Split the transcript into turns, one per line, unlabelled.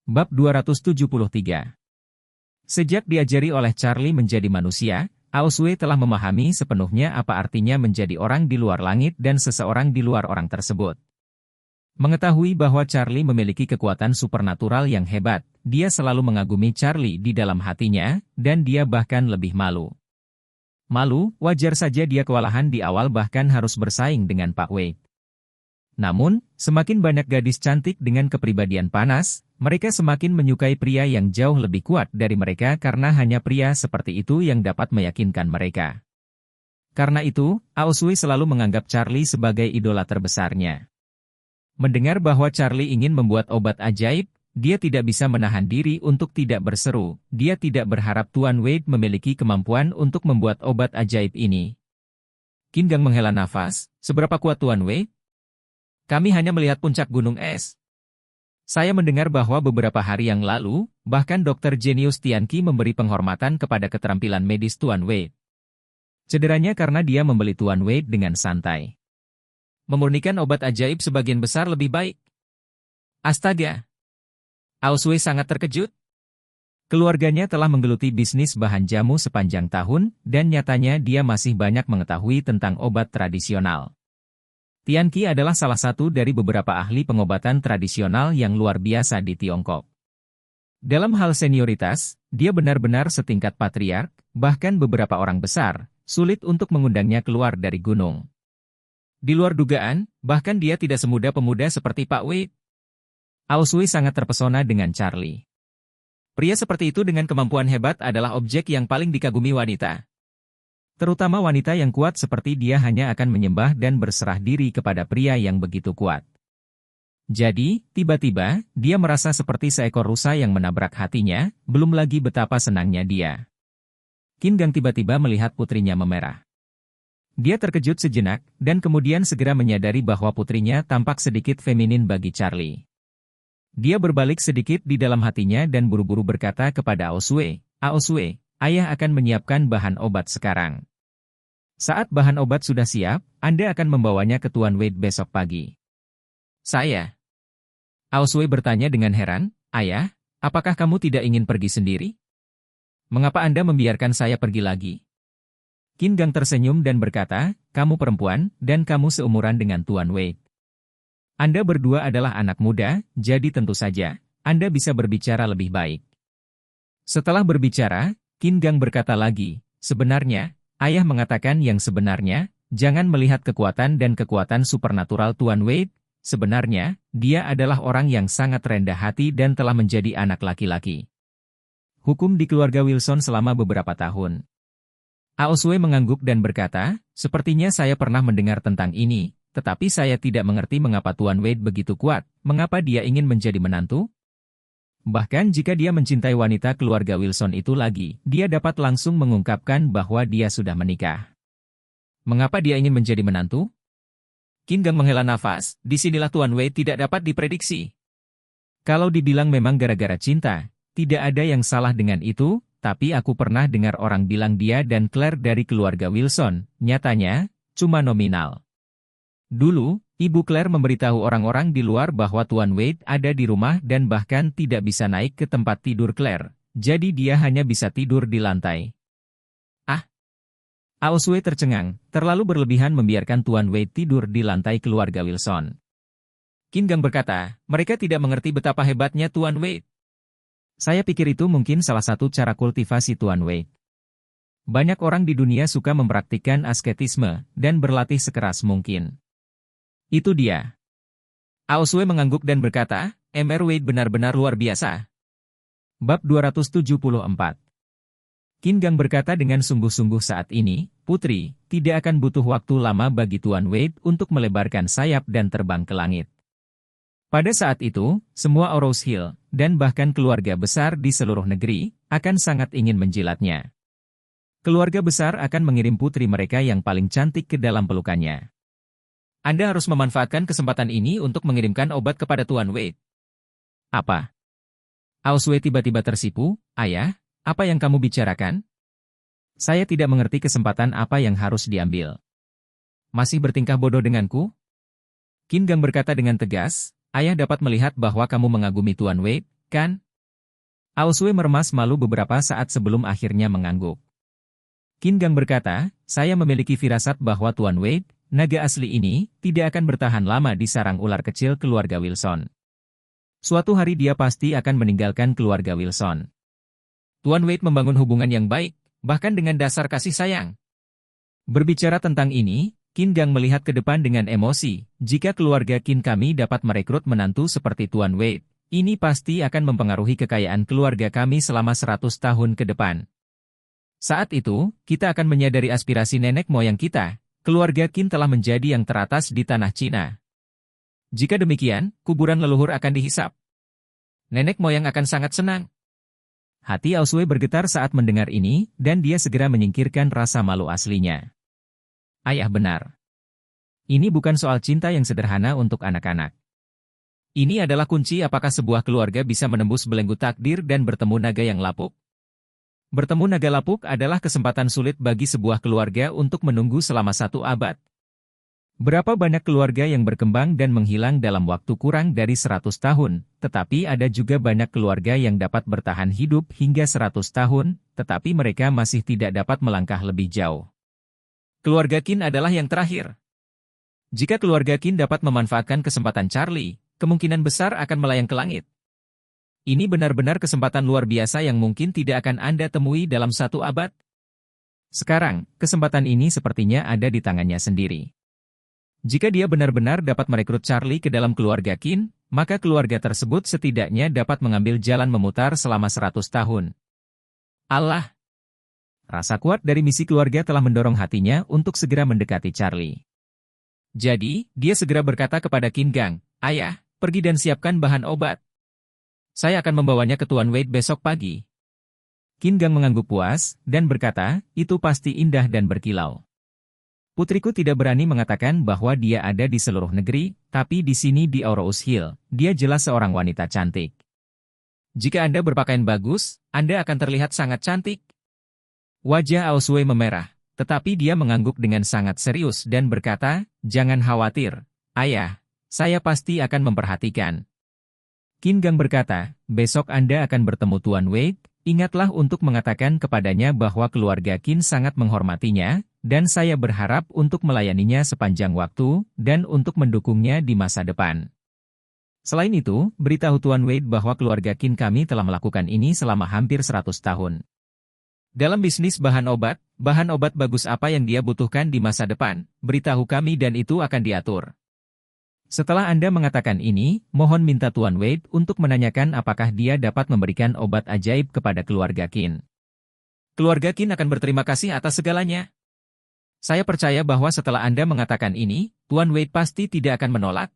Bab 273. Sejak diajari oleh Charlie menjadi manusia, Aoswee telah memahami sepenuhnya apa artinya menjadi orang di luar langit dan seseorang di luar orang tersebut. Mengetahui bahwa Charlie memiliki kekuatan supernatural yang hebat, dia selalu mengagumi Charlie di dalam hatinya, dan dia bahkan lebih malu. Malu, wajar saja dia kewalahan di awal bahkan harus bersaing dengan Pak Wade. Namun, semakin banyak gadis cantik dengan kepribadian panas, mereka semakin menyukai pria yang jauh lebih kuat dari mereka karena hanya pria seperti itu yang dapat meyakinkan mereka. Karena itu, Aoswee selalu menganggap Charlie sebagai idola terbesarnya. Mendengar bahwa Charlie ingin membuat obat ajaib, dia tidak bisa menahan diri untuk tidak berseru. Dia tidak berharap Tuan Wade memiliki kemampuan untuk membuat obat ajaib ini. Qin Gang menghela nafas, seberapa kuat Tuan Wade? Kami hanya melihat puncak gunung es. Saya mendengar bahwa beberapa hari yang lalu, bahkan Dr. Jenius Tianqi memberi penghormatan kepada keterampilan medis Tuan Wade. Cederanya karena dia membeli Tuan Wade dengan santai. Memurnikan obat ajaib sebagian besar lebih baik. Astaga! Aoswee sangat terkejut. Keluarganya telah menggeluti bisnis bahan jamu sepanjang tahun, dan nyatanya dia masih banyak mengetahui tentang obat tradisional. Tianqi adalah salah satu dari beberapa ahli pengobatan tradisional yang luar biasa di Tiongkok. Dalam hal senioritas, dia benar-benar setingkat patriark, bahkan beberapa orang besar, sulit untuk mengundangnya keluar dari gunung. Di luar dugaan, bahkan dia tidak semudah pemuda seperti Pak Wade. Aoswee sangat terpesona dengan Charlie. Pria seperti itu dengan kemampuan hebat adalah objek yang paling dikagumi wanita. Terutama wanita yang kuat seperti dia hanya akan menyembah dan berserah diri kepada pria yang begitu kuat. Jadi, tiba-tiba, dia merasa seperti seekor rusa yang menabrak hatinya, belum lagi betapa senangnya dia. Qin Gang tiba-tiba melihat putrinya memerah. Dia terkejut sejenak, dan kemudian segera menyadari bahwa putrinya tampak sedikit feminin bagi Charlie. Dia berbalik sedikit di dalam hatinya dan buru-buru berkata kepada Aoswee, "Aoswee, Ayah akan menyiapkan bahan obat sekarang. Saat bahan obat sudah siap, Anda akan membawanya ke Tuan Wade besok pagi." "Saya?" Aoswee bertanya dengan heran, "Ayah, apakah kamu tidak ingin pergi sendiri? Mengapa Anda membiarkan saya pergi lagi?" Qin Gang tersenyum dan berkata, "Kamu perempuan, dan kamu seumuran dengan Tuan Wade. Anda berdua adalah anak muda, jadi tentu saja, Anda bisa berbicara lebih baik." Setelah berbicara, Qin Gang berkata lagi, "Sebenarnya, Ayah mengatakan yang sebenarnya, jangan melihat kekuatan dan kekuatan supernatural Tuan Wade, sebenarnya, dia adalah orang yang sangat rendah hati dan telah menjadi anak laki-laki." Hukum di keluarga Wilson selama beberapa tahun. Aoswee mengangguk dan berkata, "Sepertinya saya pernah mendengar tentang ini, tetapi saya tidak mengerti mengapa Tuan Wade begitu kuat, mengapa dia ingin menjadi menantu? Bahkan jika dia mencintai wanita keluarga Wilson itu lagi, dia dapat langsung mengungkapkan bahwa dia sudah menikah. Mengapa dia ingin menjadi menantu?" Qin Gang menghela nafas, disinilah Tuan Wade tidak dapat diprediksi. Kalau dibilang memang gara-gara cinta, tidak ada yang salah dengan itu, tapi aku pernah dengar orang bilang dia dan Claire dari keluarga Wilson, nyatanya, cuma nominal. Dulu, Ibu Claire memberitahu orang-orang di luar bahwa Tuan Wade ada di rumah dan bahkan tidak bisa naik ke tempat tidur Claire, jadi dia hanya bisa tidur di lantai. Ah! Aoswee tercengang, terlalu berlebihan membiarkan Tuan Wade tidur di lantai keluarga Wilson. Qin Gang berkata, "Mereka tidak mengerti betapa hebatnya Tuan Wade. Saya pikir itu mungkin salah satu cara kultivasi Tuan Wade. Banyak orang di dunia suka mempraktikkan asketisme dan berlatih sekeras mungkin. Itu dia." Aoswee mengangguk dan berkata, "Mr. Wade benar-benar luar biasa." Bab 274. Qin Gang berkata dengan sungguh-sungguh saat ini, "Putri, tidak akan butuh waktu lama bagi Tuan Wade untuk melebarkan sayap dan terbang ke langit." Pada saat itu, semua Orrow's Hill, dan bahkan keluarga besar di seluruh negeri, akan sangat ingin menjilatnya. Keluarga besar akan mengirim putri mereka yang paling cantik ke dalam pelukannya. Anda harus memanfaatkan kesempatan ini untuk mengirimkan obat kepada Tuan Wade. Apa? Aoswee tiba-tiba tersipu, "Ayah, apa yang kamu bicarakan? Saya tidak mengerti kesempatan apa yang harus diambil. Masih bertingkah bodoh denganku?" Qin Gang berkata dengan tegas, "Ayah dapat melihat bahwa kamu mengagumi Tuan Wade, kan? Aosue meremas malu beberapa saat sebelum akhirnya mengangguk. Qin Gang berkata, saya memiliki firasat bahwa Tuan Wade, naga asli ini, tidak akan bertahan lama di sarang ular kecil keluarga Wilson. Suatu hari dia pasti akan meninggalkan keluarga Wilson. Tuan Wade membangun hubungan yang baik, bahkan dengan dasar kasih sayang. Berbicara tentang ini, Qin Gang melihat ke depan dengan emosi. Jika keluarga Qin kami dapat merekrut menantu seperti Tuan Wade, ini pasti akan mempengaruhi kekayaan keluarga kami selama 100 tahun ke depan. Saat itu, kita akan menyadari aspirasi nenek moyang kita. Keluarga Qin telah menjadi yang teratas di tanah Cina. Jika demikian, kuburan leluhur akan dihisap. Nenek moyang akan sangat senang. Hati Aosue bergetar saat mendengar ini, dan dia segera menyingkirkan rasa malu aslinya. Ayah benar. Ini bukan soal cinta yang sederhana untuk anak-anak. Ini adalah kunci apakah sebuah keluarga bisa menembus belenggu takdir dan bertemu naga yang lapuk. Bertemu naga lapuk adalah kesempatan sulit bagi sebuah keluarga untuk menunggu selama 1 abad. Berapa banyak keluarga yang berkembang dan menghilang dalam waktu kurang dari 100 tahun, tetapi ada juga banyak keluarga yang dapat bertahan hidup hingga 100 tahun, tetapi mereka masih tidak dapat melangkah lebih jauh. Keluarga Qin adalah yang terakhir. Jika keluarga Qin dapat memanfaatkan kesempatan Charlie, kemungkinan besar akan melayang ke langit. Ini benar-benar kesempatan luar biasa yang mungkin tidak akan Anda temui dalam 1 abad. Sekarang, kesempatan ini sepertinya ada di tangannya sendiri. Jika dia benar-benar dapat merekrut Charlie ke dalam keluarga Qin, maka keluarga tersebut setidaknya dapat mengambil jalan memutar selama 100 tahun. Allah! Rasa kuat dari misi keluarga telah mendorong hatinya untuk segera mendekati Charlie. Jadi, dia segera berkata kepada Qin Gang, Ayah, pergi dan siapkan bahan obat. Saya akan membawanya ke Tuan Wade besok pagi. Qin Gang mengangguk puas, dan berkata, itu pasti indah dan berkilau. Putriku tidak berani mengatakan bahwa dia ada di seluruh negeri, tapi di sini di Aurous Hill, dia jelas seorang wanita cantik. Jika Anda berpakaian bagus, Anda akan terlihat sangat cantik. Wajah Aosue memerah, tetapi dia mengangguk dengan sangat serius dan berkata, jangan khawatir, Ayah, saya pasti akan memperhatikan. Qin Gang berkata, besok Anda akan bertemu Tuan Wade, ingatlah untuk mengatakan kepadanya bahwa keluarga Qin sangat menghormatinya, dan saya berharap untuk melayaninya sepanjang waktu, dan untuk mendukungnya di masa depan. Selain itu, beritahu Tuan Wade bahwa keluarga Qin kami telah melakukan ini selama hampir 100 tahun. Dalam bisnis bahan obat bagus apa yang dia butuhkan di masa depan, beritahu kami dan itu akan diatur. Setelah Anda mengatakan ini, mohon minta Tuan Wade untuk menanyakan apakah dia dapat memberikan obat ajaib kepada keluarga Qin. Keluarga Qin akan berterima kasih atas segalanya. Saya percaya bahwa setelah Anda mengatakan ini, Tuan Wade pasti tidak akan menolak,